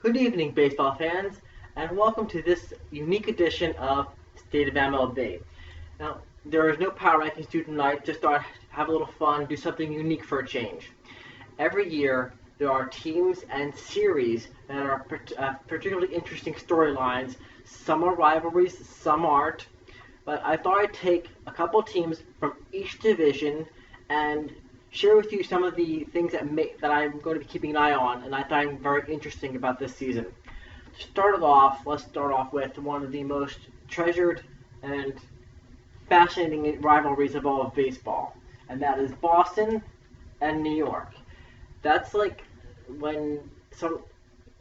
Good evening, baseball fans, and welcome to this unique edition of State of MLB. Now, there is no power rankings due tonight, just thought I'd have a little fun, do something unique for a change. Every year, there are teams and series that are particularly interesting storylines. Some are rivalries, some aren't, but I thought I'd take a couple teams from each division and share with you some of the things that I'm going to be keeping an eye on and I find very interesting about this season. Let's start off with one of the most treasured and fascinating rivalries of all of baseball, and that is Boston and New York. That's like when some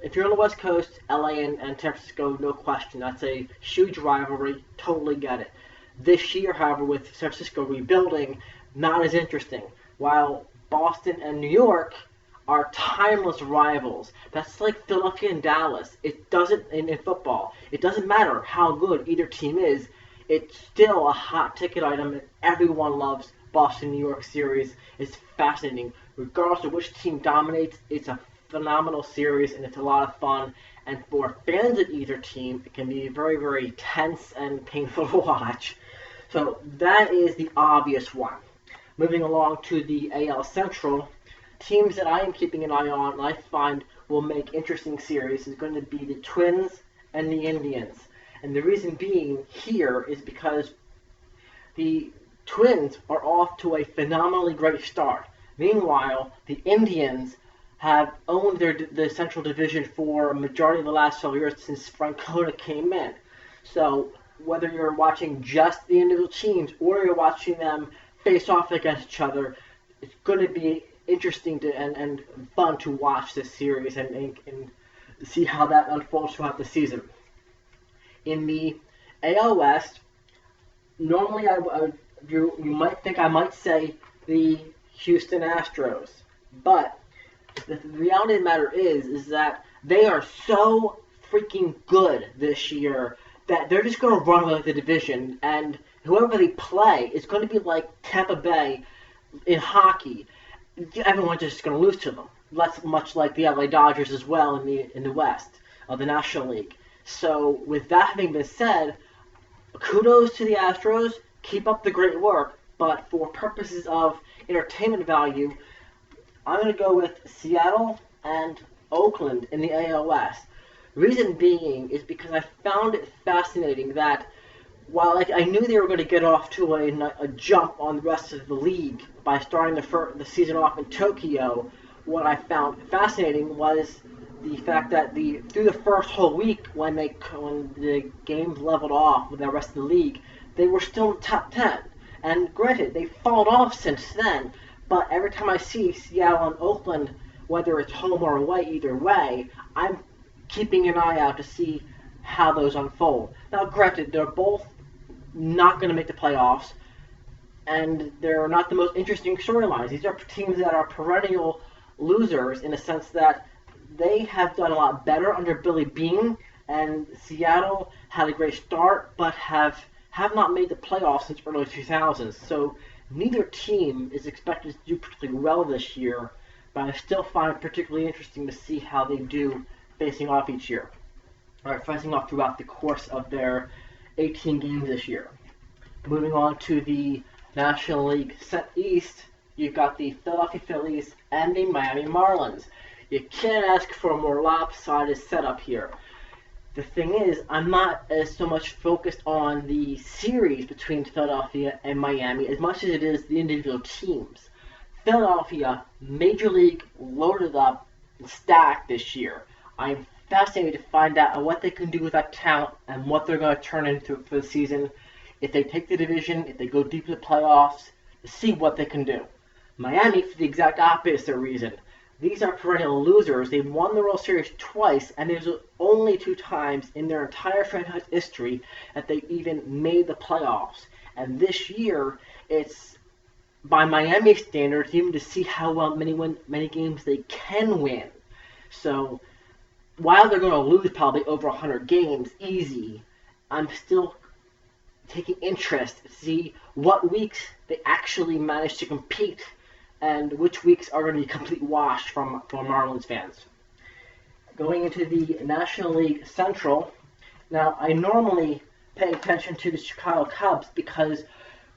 if you're on the West Coast, LA and San Francisco, no question, that's a huge rivalry. Totally get it. This year, however, with San Francisco rebuilding, not as interesting. While Boston and New York are timeless rivals. That's like Philadelphia and Dallas. It doesn't in football. It doesn't matter how good either team is. It's still a hot ticket item, and everyone loves Boston New York series. It's fascinating, regardless of which team dominates. It's a phenomenal series, and it's a lot of fun. And for fans of either team, it can be very, very tense and painful to watch. So that is the obvious one. Moving along to the AL Central, teams that I am keeping an eye on and I find will make interesting series is going to be the Twins and the Indians. And the reason being here is because the Twins are off to a phenomenally great start. Meanwhile, the Indians have owned the Central Division for a majority of the last several years since Francona came in. So whether you're watching just the individual teams or you're watching them face off against each other, it's going to be interesting and fun to watch this series and see how that unfolds throughout the season. In the AL West, normally you might think I might say the Houston Astros, but the reality of the matter is that they are so freaking good this year that they're just going to run away with the division, and whoever they play is going to be like Tampa Bay in hockey. Everyone's just going to lose to them. That's much like the LA Dodgers as well in the West of the National League. So with that having been said, kudos to the Astros. Keep up the great work. But for purposes of entertainment value, I'm going to go with Seattle and Oakland in the AL West. Reason being is because I found it fascinating that while I knew they were going to get off to a jump on the rest of the league by starting the season off in Tokyo, what I found fascinating was the fact that through the first whole week when the games leveled off with the rest of the league, they were still in the top 10. And granted, they've fallen off since then, but every time I see Seattle and Oakland, whether it's home or away, either way, I'm keeping an eye out to see how those unfold. Now, granted, they're both not going to make the playoffs, and they're not the most interesting storylines. These are teams that are perennial losers in the sense that they have done a lot better under Billy Beane, and Seattle had a great start, but have not made the playoffs since early 2000s. So neither team is expected to do particularly well this year, but I still find it particularly interesting to see how they do facing off each year. Facing off throughout the course of their 18 games this year. Moving on to the National League East, you've got the Philadelphia Phillies and the Miami Marlins. You can't ask for a more lopsided setup here. The thing is, I'm not as so much focused on the series between Philadelphia and Miami as much as it is the individual teams. Philadelphia, Major League, loaded up and stacked this year. I'm fascinated to find out what they can do with that talent and what they're going to turn into for the season. If they take the division, if they go deep to the playoffs, to see what they can do. Miami, for the exact opposite reason. These are perennial losers. They've won the World Series twice, and there's only 2 times in their entire franchise history that they even made the playoffs. And this year, it's by Miami standards, even to see how well many games they can win. So while they're going to lose probably over 100 games, easy, I'm still taking interest to see what weeks they actually manage to compete and which weeks are going to be complete wash from Marlins fans. Going into the National League Central. Now, I normally pay attention to the Chicago Cubs because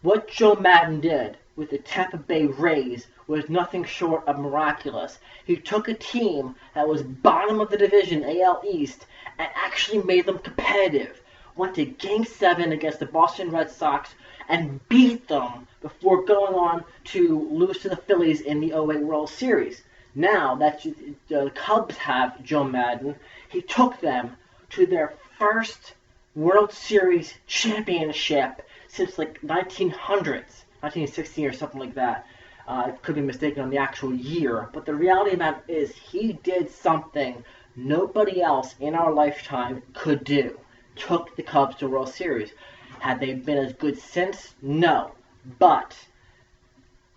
what Joe Madden did with the Tampa Bay Rays was nothing short of miraculous. He took a team that was bottom of the division, AL East, and actually made them competitive. Went to Game 7 against the Boston Red Sox and beat them before going on to lose to the Phillies in the '08 World Series. Now that the Cubs have Joe Madden, he took them to their first World Series championship since like 1900s, 1916 or something like that. I could be mistaken on the actual year, but the reality about it is he did something nobody else in our lifetime could do. Took the Cubs to World Series. Had they been as good since? No. But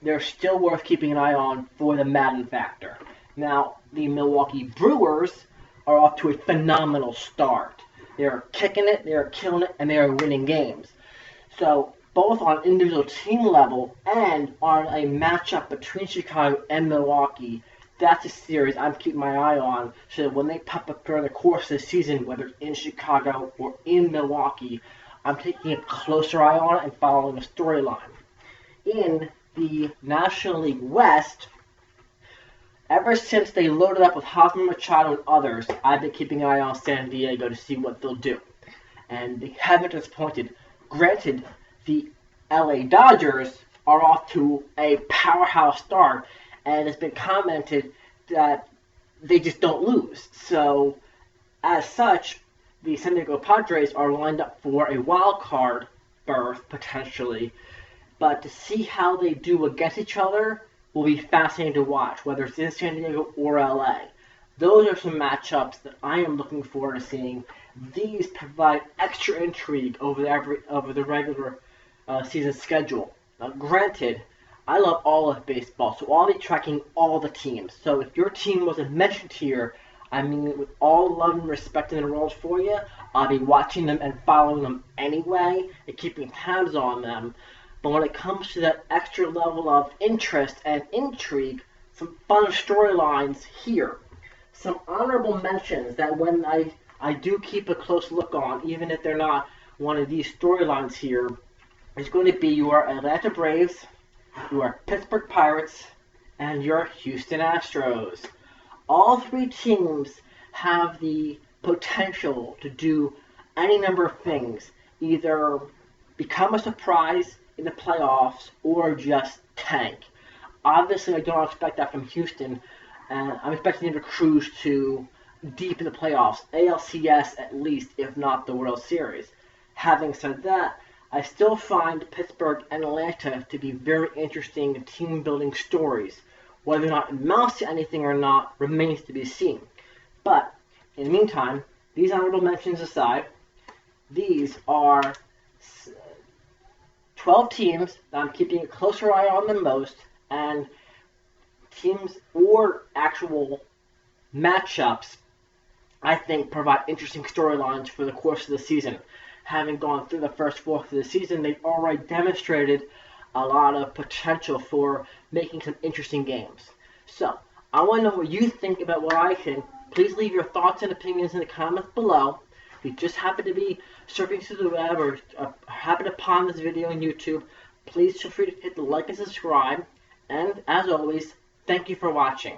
they're still worth keeping an eye on for the Madden factor. Now, the Milwaukee Brewers are off to a phenomenal start. They're kicking it, they're killing it, and they are winning games. So, both on individual team level and on a matchup between Chicago and Milwaukee, that's a series I'm keeping my eye on, so that when they pop up during the course of the season, whether it's in Chicago or in Milwaukee, I'm taking a closer eye on it and following the storyline. In the National League West, ever since they loaded up with Hosmer Machado and others, I've been keeping an eye on San Diego to see what they'll do. And they haven't disappointed. Granted, the LA Dodgers are off to a powerhouse start, and it's been commented that they just don't lose. So, as such, the San Diego Padres are lined up for a wild card berth, potentially. But to see how they do against each other will be fascinating to watch, whether it's in San Diego or LA. Those are some matchups that I am looking forward to seeing. These provide extra intrigue over the regular season schedule. Now, granted, I love all of baseball, so I'll be tracking all the teams. So if your team wasn't mentioned here, I mean with all love and respect in the roles for you, I'll be watching them and following them anyway and keeping tabs on them. But when it comes to that extra level of interest and intrigue, some fun storylines here. Some honorable mentions that when I do keep a close look on, even if they're not one of these storylines here, is going to be your Atlanta Braves, your Pittsburgh Pirates, and your Houston Astros. All three teams have the potential to do any number of things, either become a surprise in the playoffs or just tank. Obviously, I don't expect that from Houston, and I'm expecting them to cruise to deep in the playoffs, ALCS at least, if not the World Series. Having said that, I still find Pittsburgh and Atlanta to be very interesting team-building stories. Whether or not it amounts to anything or not remains to be seen. But, in the meantime, these honorable mentions aside, these are 12 teams that I'm keeping a closer eye on than most, and teams or actual matchups I think provide interesting storylines for the course of the season. Having gone through the first fourth of the season, they've already demonstrated a lot of potential for making some interesting games. So, I want to know what you think about what I think. Please leave your thoughts and opinions in the comments below. If you just happen to be surfing through the web or happen upon this video on YouTube, please feel free to hit the like and subscribe. And, as always, thank you for watching.